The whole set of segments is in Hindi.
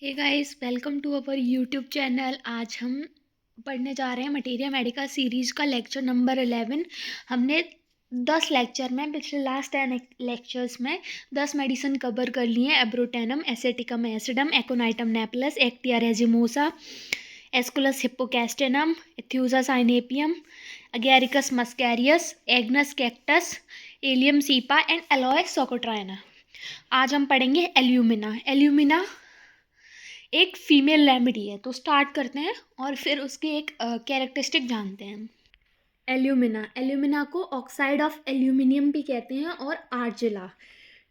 Hey guys, welcome to our YouTube channel. आज हम पढ़ने जा रहे हैं मटेरिया मेडिका सीरीज़ का लेक्चर नंबर 11। हमने 10 लेक्चर में पिछले लास्ट 10 लेक्चर्स में 10 मेडिसिन कवर कर लिए हैं। Abrotanum, aceticum acidum, aconitum napellus, actaea racemosa, aesculus hippocastanum, aethusa cynapium, agaricus muscarius, agnus castus, allium cepa and aloe socotrina. आज हम पढ़ेंगे एल्यूमिना। एल्यूमिना एक फीमेल रेमेडी है, तो स्टार्ट करते हैं और फिर उसकी एक कैरेक्टरिस्टिक जानते हैं। एल्यूमिना को ऑक्साइड ऑफ एल्यूमिनियम भी कहते हैं और आर्जिला।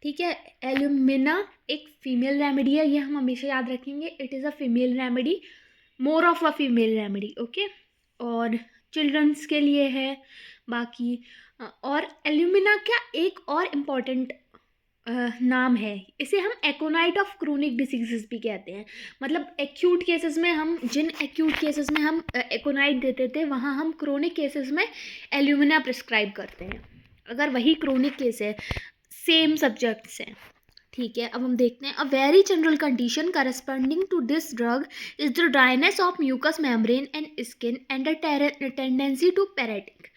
ठीक है, एल्यूमिना एक फीमेल रेमेडी है, ये हम हमेशा याद रखेंगे। It is a female remedy, more of a female remedy. Okay, और चिल्ड्रंस के लिए है बाकी। और एल्यूमिना का एक और इम्पॉर्टेंट नाम है, इसे हम एकोनाइट ऑफ क्रोनिक डिसीजेस भी कहते हैं। मतलब एक्यूट केसेस में हम एकोनाइट देते थे, वहाँ हम क्रोनिक केसेस में एल्यूमिना प्रिस्क्राइब करते हैं, अगर वही क्रोनिक केस है, सेम सब्जेक्ट्स हैं। ठीक है, अब हम देखते हैं। A very general condition corresponding to this drug is the dryness of mucous membrane and skin and a tendency to paretic.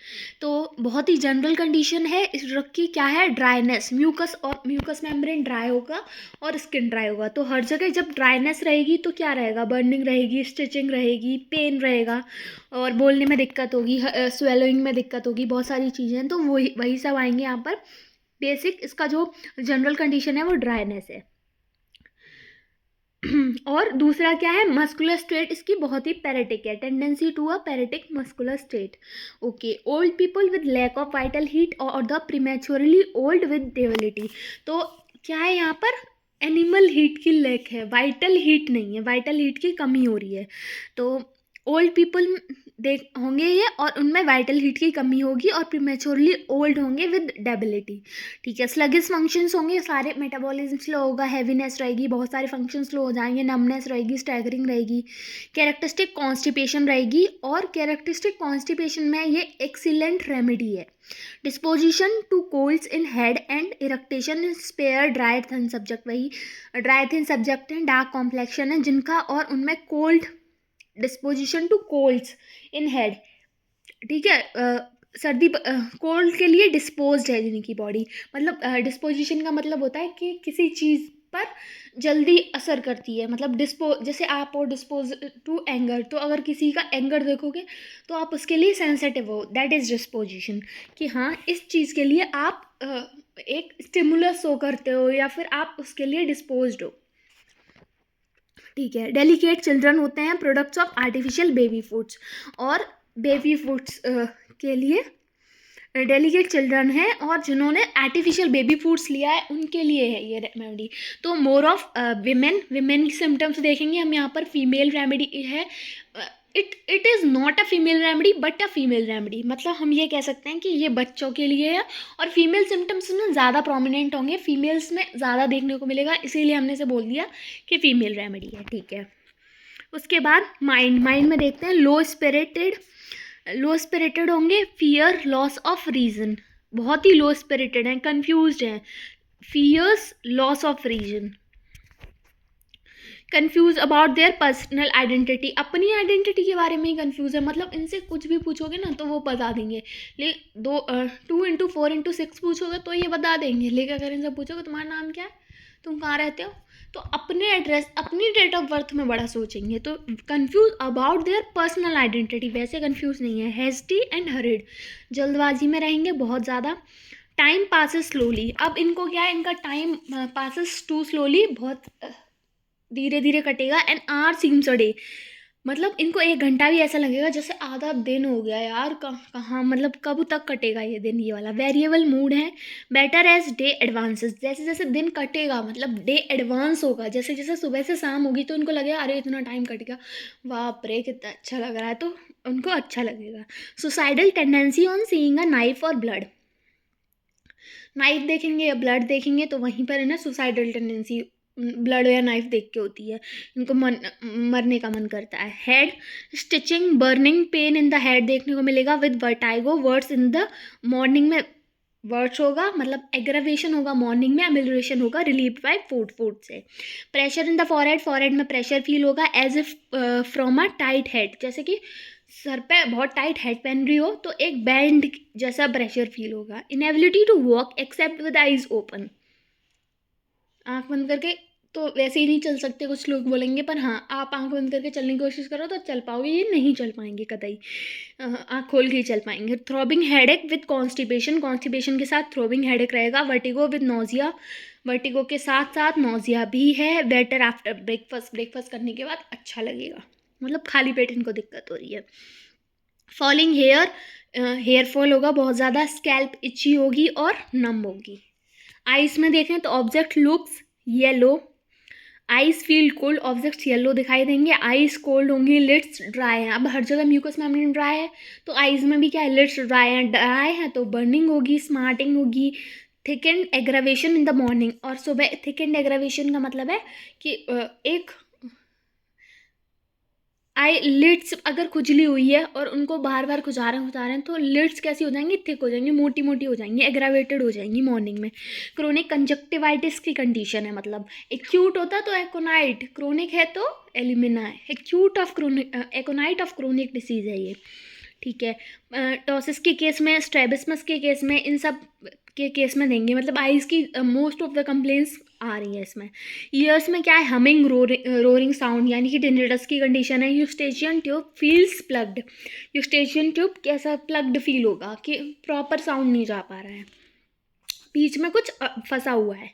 तो बहुत ही जनरल कंडीशन है इस ड्रग की। क्या है? ड्राइनेस, म्यूकस मेम्ब्रेन ड्राई होगा और स्किन ड्राई होगा। तो हर जगह जब ड्राइनेस रहेगी तो क्या रहेगा? बर्निंग रहेगी, स्टिचिंग रहेगी, पेन रहेगा और बोलने में दिक्कत होगी, स्वेलोइंग में दिक्कत होगी, बहुत सारी चीज़ें हैं। तो वही सब आएंगे यहाँ पर। बेसिक इसका जो जनरल कंडीशन है वो ड्राइनेस है। और दूसरा क्या है? मस्कुलर स्टेट इसकी बहुत ही पैरेटिक है, tendency to a paretic muscular state. Okay, old people with lack of vital heat और the prematurely old with debility. तो क्या है यहाँ पर? एनिमल हीट की लैक है, वाइटल हीट नहीं है, वाइटल हीट की कमी हो रही है। तो ओल्ड पीपल देख होंगे ये, और उनमें वाइटल हीट की कमी होगी, और प्रीमेच्योरली ओल्ड होंगे विद डेबिलिटी। ठीक है, स्लगिश फंक्शंस होंगे, सारे मेटाबॉलिज्म स्लो होगा, हैवीनेस रहेगी, बहुत सारे फंक्शंस स्लो हो जाएंगे, नमनेस रहेगी, स्टैगरिंग रहेगी, कैरेक्टरिस्टिक कॉन्स्टिपेशन रहेगी। और कैरेक्टरिस्टिक कॉन्स्टिपेशन में ये एक्सीलेंट रेमेडी है। Disposition to colds in head and eructation in spare dry thin subject. वही ड्राई थिन सब्जेक्ट हैं, डार्क कॉम्प्लेक्शन है जिनका, और उनमें cold, disposition to colds in head. ठीक है, सर्दी कोल्ड के लिए डिस्पोज्ड है जिनकी बॉडी। मतलब डिस्पोजिशन का मतलब होता है कि किसी चीज़ पर जल्दी असर करती है। मतलब जैसे आप हो डिस्पोज टू एंगर, तो अगर किसी का एंगर देखोगे तो आप उसके लिए सेंसिटिव हो, दैट इज़ डिस्पोजिशन। कि हाँ, इस चीज़ के लिए आप एक स्टिमुलस शो करते हो, या फिर आप उसके लिए डिस्पोज्ड हो। ठीक है, डेलिकेट चिल्ड्रन होते हैं products of artificial baby foods, और बेबी फूड्स के लिए डेलिकेट चिल्ड्रन है, और जिन्होंने आर्टिफिशियल बेबी फूड्स लिया है उनके लिए है ये रेमेडी। तो मोर ऑफ विमेन की सिम्टम्स देखेंगे हम यहाँ पर। फीमेल रेमेडी है, it is not a female remedy but a female remedy. मतलब हम ये कह सकते हैं कि ये बच्चों के लिए है, और फीमेल सिम्टम्स में ज़्यादा प्रोमिनेंट होंगे, फीमेल्स में ज़्यादा देखने को मिलेगा, इसीलिए हमने से बोल दिया कि फीमेल रेमेडी है। ठीक है, उसके बाद माइंड में देखते हैं। लो स्पिरिटेड होंगे, फियर, लॉस ऑफ रीज़न, बहुत ही लो स्पिरिटेड हैं, कंफ्यूज्ड हैं, fears, loss of reason, confuse about their personal identity, अपनी आइडेंटिटी के बारे में ही कंफ्यूज है। मतलब इनसे कुछ भी पूछोगे ना तो वो बता देंगे। 2 into 4 into 6 पूछोगे तो ये बता देंगे, लेकिन अगर इनसे पूछोगे तुम्हारा नाम क्या है, तुम कहाँ रहते हो, तो अपने एड्रेस, अपनी डेट ऑफ बर्थ में बड़ा सोचेंगे। तो confuse about their personal identity, वैसे कंफ्यूज नहीं है। हेस्टी एंड हरिड, जल्दबाजी में रहेंगे बहुत ज़्यादा। टाइम पासिस स्लोली, अब इनको क्या है, इनका टाइम पासिस टू स्लोली, बहुत धीरे धीरे कटेगा। An hour seems a day, मतलब इनको 1 घंटा भी ऐसा लगेगा जैसे आधा दिन हो गया यार, कहाँ, मतलब कब तक कटेगा ये दिन, ये वाला। वेरिएबल मूड है। बेटर एज डे एडवांसेस, जैसे जैसे दिन कटेगा, मतलब डे एडवांस होगा, जैसे जैसे सुबह से शाम होगी तो इनको लगेगा अरे इतना टाइम कट गया, बाप रे कितना अच्छा लग रहा है, तो उनको अच्छा लगेगा। Suicidal tendency on seeing a knife और ब्लड, नाइफ देखेंगे या ब्लड देखेंगे तो वहीं पर है ना सुसाइडल टेंडेंसी, ब्लड या नाइफ देख के होती है, इनको मरने का मन करता है। Head stitching, burning, pain in the head देखने को मिलेगा, with vertigo, worse in the morning में वर्ड्स होगा मतलब एग्रावेशन होगा मॉर्निंग में, अमेलियोरेशन होगा रिलीव्ड बाय फूड से। Pressure in the forehead, forehead में प्रेशर फील होगा as if from a tight head, जैसे कि सर पे बहुत टाइट हेड पहन रही हो तो एक बैंड जैसा प्रेशर फील होगा। Inability to walk except with eyes open, आंख बंद करके तो वैसे ही नहीं चल सकते कुछ लोग बोलेंगे, पर हाँ आप आंख बंद करके चलने की कोशिश करो तो चल पाओगे, ये नहीं चल पाएंगे कतई, आंख खोल के ही चल पाएंगे। Throbbing headache with constipation, constipation के साथ थ्रोबिंग हेडेक रहेगा। वर्टिगो विद नोजिया, वर्टिगो के साथ साथ नोजिया भी है। बेटर आफ्टर ब्रेकफास्ट, ब्रेकफास्ट करने के बाद अच्छा लगेगा, मतलब खाली पेट इनको दिक्कत हो रही है। फॉलिंग हेयर, हेयर फॉल होगा बहुत ज़्यादा। स्कैल्प इची होगी और नम होगी। आइस में देखें तो object looks yellow, ice feel cold, objects yellow दिखाई देंगे। आइस कोल्ड होंगी, लिड्स ड्राई हैं। अब हर जगह म्यूकस मेम्ब्रेन ड्राई है तो आइज में भी क्या है, लिड्स ड्राई हैं। ड्राई है तो बर्निंग होगी, स्मार्टिंग होगी। Thick and aggravation in the morning, और सुबह थिक एंड एग्रावेशन का मतलब है कि एक आई लिड्स अगर खुजली हुई है और उनको बार बार खुजा रहे हैं तो लिड्स कैसी हो जाएंगी, थिक हो जाएंगी, मोटी मोटी हो जाएंगी, एग्रावेटेड हो जाएंगी मॉर्निंग में। क्रोनिक कंजक्टिवाइटिस की कंडीशन है, मतलब एक्यूट होता तो एकोनाइट, क्रोनिक है तो एलिमिना है। Acute of chronic, aconite of chronic disease है ये, ठीक है। टॉसिस के केस में, स्ट्रेबिस्मस के केस में, इन सब के केस में देंगे, मतलब आइज़ की मोस्ट ऑफ द कंप्लेंट्स आ रही है इसमें। ईयर्स में क्या है, हमिंग रोरिंग साउंड, यानी कि टिनिटस की कंडीशन है। Eustachian tube feels plugged, Eustachian tube कैसा प्लग्ड फील होगा कि प्रॉपर साउंड नहीं जा पा रहा है, बीच में कुछ फंसा हुआ है।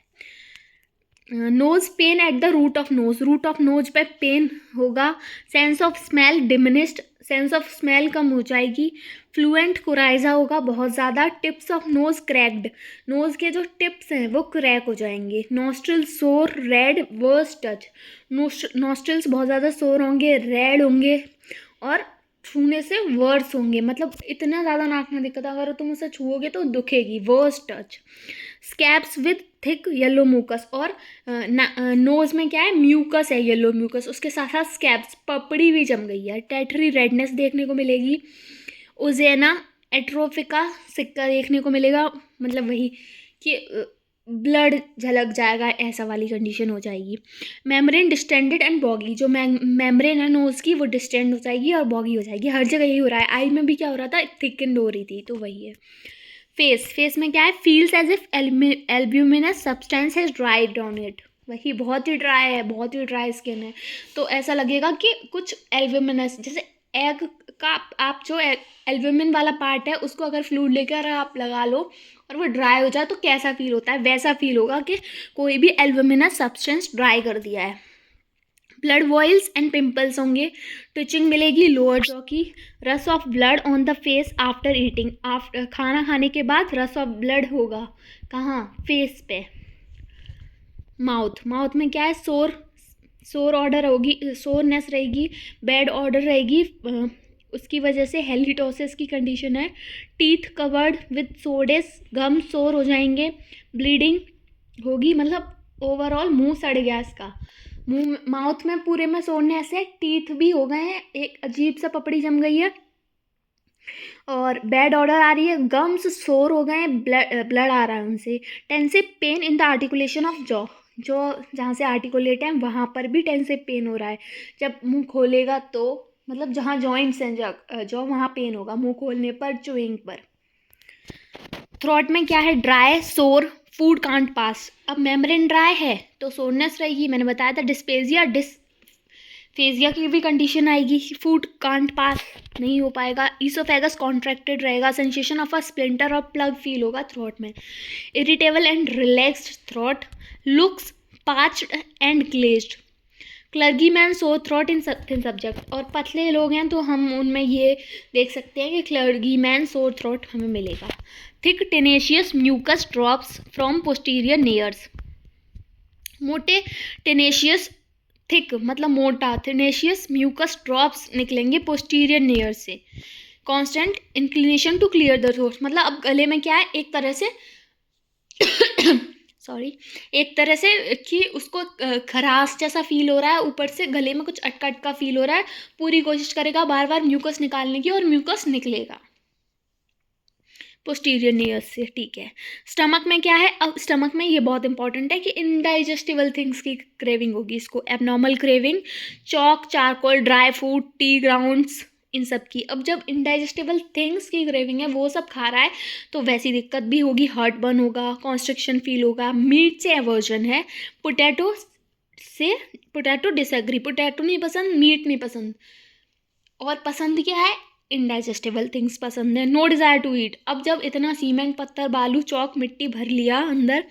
Nose pain at the root of nose, root of nose पे पेन होगा। Sense of smell diminished, sense of smell कम हो जाएगी। फ्लुएंट कोराइजा होगा बहुत ज़्यादा। Tips of nose cracked, nose के जो टिप्स हैं वो क्रैक हो जाएंगे। नॉस्ट्रिल्स सोर रेड वर्स टच, नॉस्ट्रिल्स बहुत ज़्यादा सोर होंगे, रेड होंगे और छूने से वर्स होंगे, मतलब इतना ज़्यादा नाक में दिक्कत, अगर तुम उसे छुओगे तो दुखेगी, worse touch. Scabs with thick yellow mucus, और नोज में क्या है, म्यूकस है, येलो म्यूकस, उसके साथ साथ स्कैब्स, पपड़ी भी जम गई है। टेटरी रेडनेस देखने को मिलेगी। ओजेना एट्रोफिका सिक्का देखने को मिलेगा, मतलब वही कि ब्लड झलक जाएगा, ऐसा वाली कंडीशन हो जाएगी। मेम्ब्रेन डिस्टेंडेड एंड बॉगी, जो मेम्ब्रेन है नोज की वो डिस्टेंड हो जाएगी और बॉगी हो जाएगी। हर जगह यही हो रहा है, आई में भी क्या हो रहा था, थिकन हो रही थी, तो वही है। फेस, फेस में क्या है, feels as if albuminous substance has dried on it, वही बहुत ही ड्राई है, बहुत ही ड्राई स्किन है, तो ऐसा लगेगा कि कुछ एल्ब्यूमिनस, जैसे एग का आप जो एल्ब्यूमिन वाला पार्ट है उसको अगर फ्लूइड लेकर आप लगा लो और वो ड्राई हो जाए तो कैसा फील होता है, वैसा फील होगा कि कोई भी एल्ब्यूमिनस सब्सटेंस ड्राई कर दिया है। ब्लड वॉइल्स एंड पिंपल्स होंगे। ट्विचिंग मिलेगी लोअर जॉ की। रस of blood on the face after eating, after खाना खाने के बाद रस ऑफ ब्लड होगा, कहाँ, फेस पे। माउथ, माउथ में क्या है, सोर ऑर्डर होगी, सोरनेस रहेगी, बैड ऑर्डर रहेगी, उसकी वजह से हेलिटोसिस की कंडीशन है। टीथ कवर्ड विद सोडेस, गम सोर हो जाएंगे। ब्लीडिंग होगी, मतलब ओवरऑल मुंह सड़ गया इसका, मुंह माउथ में पूरे में सोरनेस है, टीथ भी हो गए हैं, एक अजीब सा पपड़ी जम गई है और बैड ऑर्डर आ रही है। गम्स सोर हो गए हैं, ब्लड आ रहा है उनसे। Tensive pen in the articulation of jaw, जो जहाँ से आर्टिकुलेट है वहाँ पर भी टेंसिव पेन हो रहा है। जब मुंह खोलेगा तो मतलब जहाँ जॉइंट्स हैं जो वहाँ पेन होगा मुंह खोलने पर, च्यूइंग पर। थ्रोट में क्या है, ड्राई सोर, फूड कांट पास। अब मेम्ब्रेन ड्राई है तो सोरनेस रहेगी, मैंने बताया था। डिस्पेजिया डिसफेजिया की भी कंडीशन आएगी, फूड कांट पास नहीं हो पाएगा। ईसोफेगस कॉन्ट्रैक्टेड रहेगा। सेंसेशन ऑफ अ स्प्लिंटर और प्लग फील होगा थ्रोट में। Irritable and relaxed throat. Looks patched and glazed. Clergyman sore throat in subject, और पतले लोग हैं तो हम उनमें ये देख सकते हैं कि क्लर्गी मैन सोर थ्रोट हमें मिलेगा। Thick tenacious mucus drops from posterior nares, मोटे टेनेशियस, थिक मतलब मोटा, टेनेशियस म्यूकस ड्रॉप्स निकलेंगे पोस्टीरियर नेयर से। Constant inclination to clear the throat, मतलब अब गले में क्या है, एक तरह से सॉरी, एक तरह से कि उसको खराश जैसा फील हो रहा है, ऊपर से गले में कुछ अटका अटका फील हो रहा है, पूरी कोशिश करेगा बार बार म्यूकस निकालने की और म्यूकस निकलेगा। पोस्टीरियर नीयस से, ठीक है। स्टमक में क्या है, अब स्टमक में ये बहुत इंपॉर्टेंट है कि इनडाइजेस्टिबल थिंग्स की क्रेविंग होगी इसको, abnormal craving, chalk, charcoal, dry food, tea grounds, इन सब की। अब जब इनडाइजेस्टिबल थिंग्स की क्रेविंग है, वो सब खा रहा है, तो वैसी दिक्कत भी होगी, हार्ट बर्न होगा, कॉन्स्ट्रिक्शन फील होगा। मीट से एवर्जन है, पोटैटो डिसएग्री, पोटैटो नहीं पसंद, मीट नहीं पसंद, और पसंद क्या है, इनडाइजेस्टिबल थिंग्स पसंद है। नो डिज़ायर टू ईट, अब जब इतना सीमेंट, पत्थर, बालू, चौक, मिट्टी भर लिया अंदर,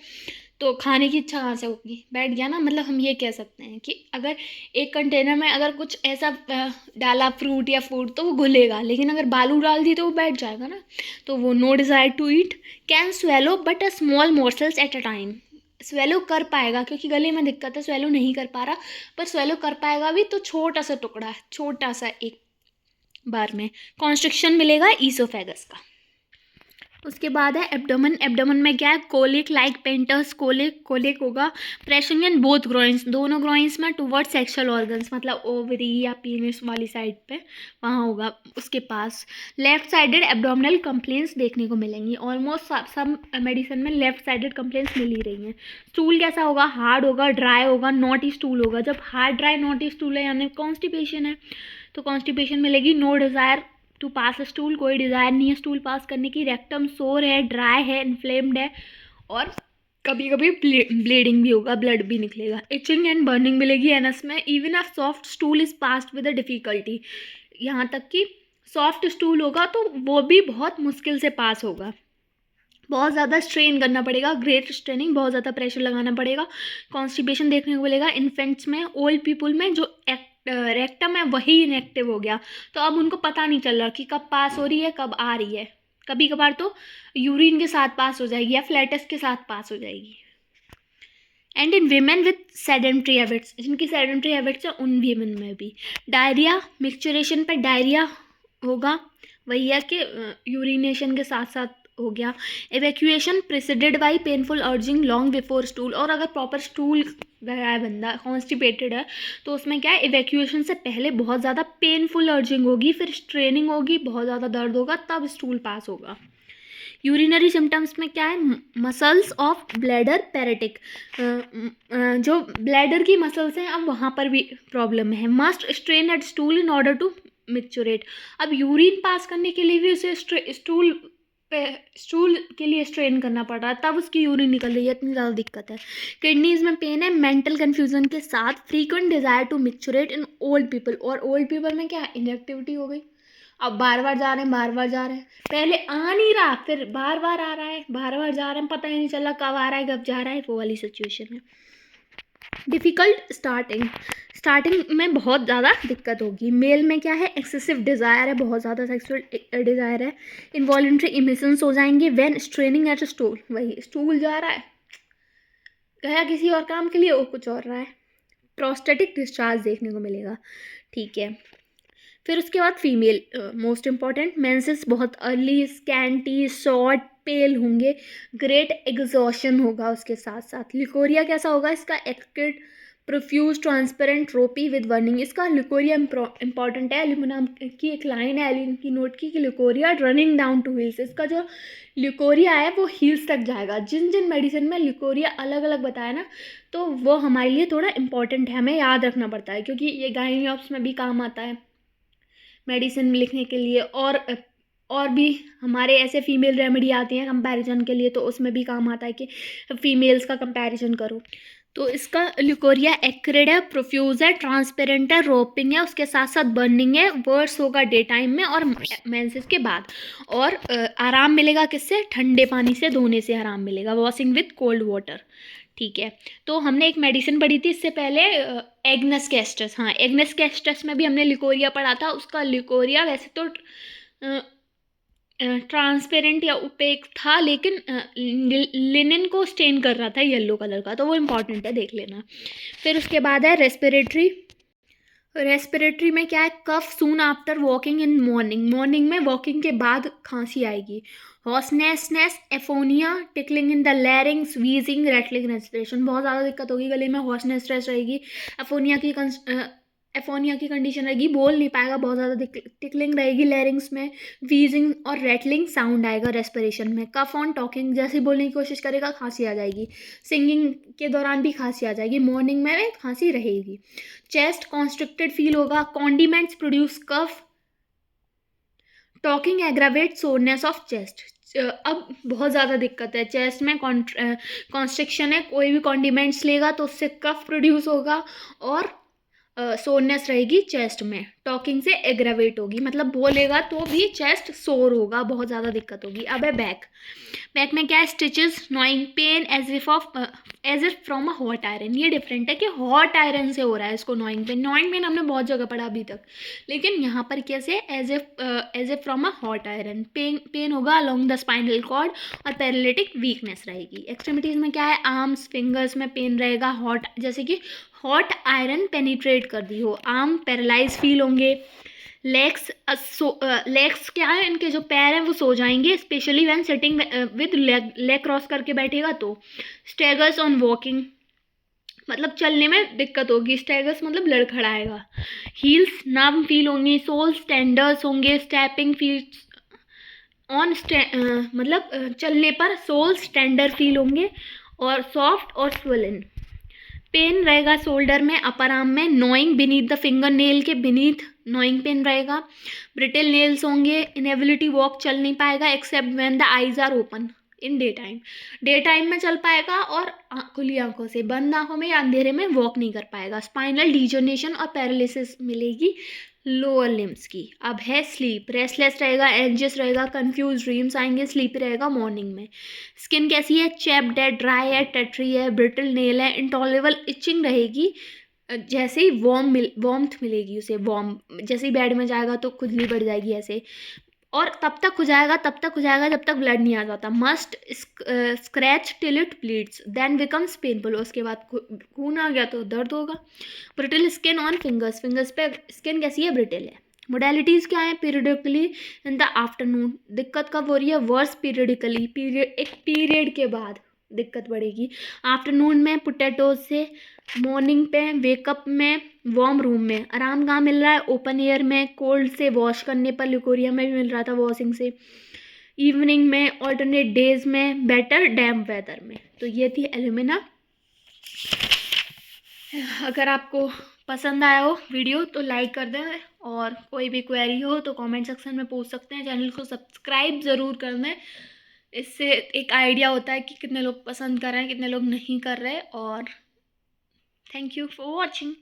तो खाने की इच्छा कहाँ से होगी, बैठ गया ना। मतलब हम ये कह सकते हैं कि अगर एक कंटेनर में अगर कुछ ऐसा डाला फ्रूट या फूड, तो वो घुलेगा, लेकिन अगर बालू डाल दी तो वो बैठ जाएगा ना। तो वो no desire to eat, can swallow but a small morsels at a time, swallow कर पाएगा, क्योंकि गले में दिक्कत है, स्वेलो नहीं कर पा रहा, पर स्वेलो कर पाएगा भी तो छोटा सा टुकड़ा है, छोटा सा एक बार में। कॉन्स्ट्रिक्शन मिलेगा ईसोफेगस का। उसके बाद है एब्डोमेन, एब्डोमेन में क्या है, colic like painters colic, colic होगा। प्रेशरिंग इन बोथ ग्रोइंस, दोनों ग्रोइंस में टुवर्ड सेक्सुअल ऑर्गन्स, मतलब ओवरी या पीनिस वाली साइड पे वहाँ होगा उसके पास। लेफ्ट साइडेड एब्डोमिनल कंप्लेंट्स देखने को मिलेंगी, ऑलमोस्ट सब मेडिसिन में लेफ्ट साइडेड कंप्लेंट्स मिल ही रही हैं। स्टूल कैसा होगा, हार्ड होगा, ड्राई होगा, नॉटी स्टूल होगा। जब हार्ड ड्राई नॉटी स्टूल है यानी कॉन्स्टिपेशन है, तो कॉन्स्टिपेशन मिलेगी। No desire to pass stool, कोई डिज़ायर नहीं है स्टूल पास करने की। रेक्टम सोर है, ड्राई है, इन्फ्लेम्ड है, और कभी कभी ब्लीडिंग भी होगा, ब्लड भी निकलेगा। इचिंग एंड बर्निंग मिलेगी एनस में। Even a soft stool is passed with a difficulty, यहाँ तक कि सॉफ्ट स्टूल होगा तो वो भी बहुत मुश्किल से पास होगा, बहुत ज़्यादा स्ट्रेन करना पड़ेगा, ग्रेट स्ट्रेनिंग, बहुत ज़्यादा प्रेशर लगाना पड़ेगा। कॉन्स्टिपेशन देखने को मिलेगा इन्फेंट्स में। ओल्ड पीपल में जो रेक्टम है वही इनएक्टिव हो गया, तो अब उनको पता नहीं चल रहा कि कब पास हो रही है, कब आ रही है। कभी कभार तो यूरिन के साथ पास हो जाएगी या फ्लैटस के साथ पास हो जाएगी। And in women with sedentary habits, जिनकी सेडेंट्री हैबिट्स है उन वीमेन में भी। डायरिया, मिक्सचरेशन पर डायरिया होगा, वही है कि यूरिनेशन के साथ साथ हो गया। Evacuation preceded by painful urging long before stool, और अगर प्रॉपर स्टूल गया है बंदा, कॉन्स्टिपेटेड है, तो उसमें क्या है, इवैक्यूएशन से पहले बहुत ज़्यादा पेनफुल अर्जिंग होगी, फिर स्ट्रेनिंग होगी, बहुत ज़्यादा दर्द होगा, तब स्टूल पास होगा। यूरिनरी सिम्टम्स में क्या है, मसल्स ऑफ ब्लैडर पैरेटिक, जो ब्लैडर की मसल्स हैं अब वहाँ पर भी प्रॉब्लम है। Must strain at stool in order to micturate, अब यूरिन पास करने के लिए भी उसे स्टूल के लिए स्ट्रेन करना पड़ रहा है, तब उसकी यूरिन निकल रही है, इतनी ज़्यादा दिक्कत है। किडनीज में पेन है, मेंटल कन्फ्यूजन के साथ। Frequent desire to micturate in old people, और ओल्ड पीपल में क्या, इनएक्टिविटी हो गई, अब बार बार जा रहे हैं, बार बार जा रहे हैं, पहले आ नहीं रहा, फिर बार बार आ रहा है, बार बार जा रहे हैं, पता ही नहीं चला कब आ रहा है कब जा रहा है, वो वाली सिचुएशन है। डिफ़िकल्ट स्टार्टिंग में बहुत ज़्यादा दिक्कत होगी। मेल में क्या है, एक्सेसिव डिज़ायर है, बहुत ज़्यादा सेक्सुअल डिज़ायर है। इनवॉलेंट्री इमिशंस हो जाएंगे व्हेन स्ट्रेनिंग एट स्टूल, वही स्टूल जा रहा है, गया किसी और काम के लिए, वो कुछ और रहा है। प्रोस्टेटिक डिस्चार्ज देखने को मिलेगा, ठीक है। फिर उसके बाद फीमेल, मोस्ट इंपॉर्टेंट, मेंसेस बहुत अर्ली, स्कैंटी, शॉर्ट, पेल होंगे, ग्रेट एग्जॉशन होगा उसके साथ साथ। लिकोरिया कैसा होगा इसका, acrid, profuse, transparent, ropy with burning. इसका लिकोरिया इंपॉर्टेंट है, एल्यूमिनियम की एक लाइन है एलिन की नोट की कि leucorrhoea running down to heels, इसका जो लिकोरिया है वो हील्स तक जाएगा। जिन जिन मेडिसिन में लिकोरिया अलग अलग बताया ना, तो वो हमारे लिए थोड़ा इंपॉर्टेंट है, हमें याद रखना पड़ता है, क्योंकि ये गाइनियोप्स में भी काम आता है मेडिसिन लिखने के लिए, और भी हमारे ऐसे फीमेल रेमेडी आती हैं कंपैरिजन के लिए, तो उसमें भी काम आता है कि फीमेल्स का कंपैरिजन करो। तो इसका लिकोरिया एक्रेड है, प्रोफ्यूज है, ट्रांसपेरेंट है, रोपिंग है, उसके साथ साथ बर्निंग है, वर्स होगा डे टाइम में और मेंसेस के बाद। और आराम मिलेगा किससे, ठंडे पानी से धोने से आराम मिलेगा, वॉशिंग विथ कोल्ड वाटर, ठीक है। तो हमने एक मेडिसिन पढ़ी थी इससे पहले, एग्नस कैस्टस, हाँ एग्नस कैस्टस में भी हमने लिकोरिया पढ़ा था। उसका लिकोरिया वैसे तो ट्रांसपेरेंट या ओपेक था, लेकिन लिनन को स्टेन कर रहा था येलो कलर का, तो वो इम्पॉर्टेंट है, देख लेना। फिर उसके बाद है रेस्पिरेटरी में क्या है, cough soon after walking in morning में वॉकिंग के बाद खांसी आएगी। Hoarseness, aphonia, tickling in the larynx, wheezing, rattling respiration, बहुत ज़्यादा दिक्कत होगी गले में, हॉर्सनेस रहेगी। एफोनिया की एफोनिया की कंडीशन रहेगी, बोल नहीं पाएगा, बहुत ज़्यादा टिकलिंग रहेगी लैरिंग्स में, वीजिंग और रैटलिंग साउंड आएगा रेस्पिरेशन में। कफ ऑन टॉकिंग, जैसे ही बोलने की कोशिश करेगा खांसी आ जाएगी। सिंगिंग के दौरान भी खांसी आ जाएगी, मॉर्निंग में खांसी रहेगी। चेस्ट कॉन्स्ट्रिक्टेड फील होगा, condiments produce cough, talking aggravate soreness of chest. अब बहुत ज़्यादा दिक्कत है, चेस्ट में कॉन्स्ट्रिक्शन है, कोई भी कॉन्डिमेंट्स लेगा तो उससे कफ प्रोड्यूस होगा और सोरनेस रहेगी चेस्ट में। टॉकिंग से एग्रावेट होगी, मतलब बोलेगा तो भी चेस्ट सोर होगा, बहुत ज़्यादा दिक्कत होगी। अब है बैक। बैक में क्या है? Stitches, gnawing pain as if from a hot iron. ये डिफरेंट है कि हॉट आयरन से हो रहा है इसको नॉइंग पेन। नॉइंग पेन हमने बहुत जगह पढ़ा अभी तक, लेकिन यहाँ पर कैसे? As if from a hot iron. Pain होगा अलोंग द स्पाइनल कॉर्ड और पैरालिटिक वीकनेस रहेगी। एक्सट्रीमिटीज़ में क्या है? आर्म्स, फिंगर्स में पेन रहेगा, हॉट, जैसे कि हॉट आयरन पेनिट्रेट कर दी हो। आर्म पैरालाइज फील होंगे। लेग्स क्या है? इनके जो पैर हैं वो सो जाएंगे, specially when sitting with leg cross करके बैठेगा तो। स्टैगर्स ऑन वॉकिंग, मतलब चलने में दिक्कत होगी, स्टैगर्स मतलब लड़खड़ाएगा। हील्स नर्म फील होंगी, सोल्स टेंडर्स होंगे, स्टेपिंग फील ऑन मतलब चलने पर सोल्स टेंडर फील होंगे और सॉफ्ट और स्वेलन। पेन रहेगा शोल्डर में, अपर आर्म में, gnawing beneath the fingernail के बिनीथ नोइंग पेन रहेगा। ब्रिटल नेल्स होंगे, इनएबिलिटी वॉक, चल नहीं पाएगा except when the eyes are open in day time में चल पाएगा और खुली आंखों से, बंद आंखों में या अंधेरे में वॉक नहीं कर पाएगा। स्पाइनल डिजोनेशन और पैरालिसिस मिलेगी लोअर लिम्स की। अब है स्लीप। रेस्टलेस रहेगा, एंजियस रहेगा, कंफ्यूज ड्रीम्स आएंगे, स्लीपी रहेगा मॉर्निंग में। स्किन कैसी है? चैप्ड है, ड्राई है, टेट्री है, ब्रिटल नेल है, इंटॉलरेबल इचिंग रहेगी। जैसे ही वार्मथ मिलेगी उसे, वार्म, जैसे ही बेड में जाएगा तो खुजली बढ़ जाएगी ऐसे, और तब तक हो जाएगा जब तक ब्लड नहीं आ जाता। Must scratch till it bleeds then becomes painful, उसके बाद खून आ गया तो दर्द होगा। Brittle skin on fingers, fingers पे स्किन कैसी है? ब्रिटल है। मोडेलिटीज़ क्या है? पीरियडिकली इन द आफ्टरनून, दिक्कत कब हो रही है? वर्स पीरियडिकली, एक पीरियड के बाद दिक्कत बढ़ेगी। आफ्टरनून में पोटैटोज से, मॉर्निंग पे वेकअप में, वार्म रूम में। आराम कहाँ मिल रहा है? ओपन एयर में, कोल्ड से वॉश करने पर, लिकोरिया में भी मिल रहा था वॉशिंग से। इवनिंग में, ऑल्टरनेट डेज में, बेटर डैम्प वेदर में। तो ये थी एल्यूमिना। अगर आपको पसंद आया हो वीडियो तो लाइक कर दें, और कोई भी क्वेरी हो तो कमेंट सेक्शन में पूछ सकते हैं। चैनल को सब्सक्राइब ज़रूर कर दें, इससे एक आइडिया होता है कि कितने लोग पसंद कर रहे हैं, कितने लोग नहीं कर रहे। और थैंक यू फॉर वॉचिंग।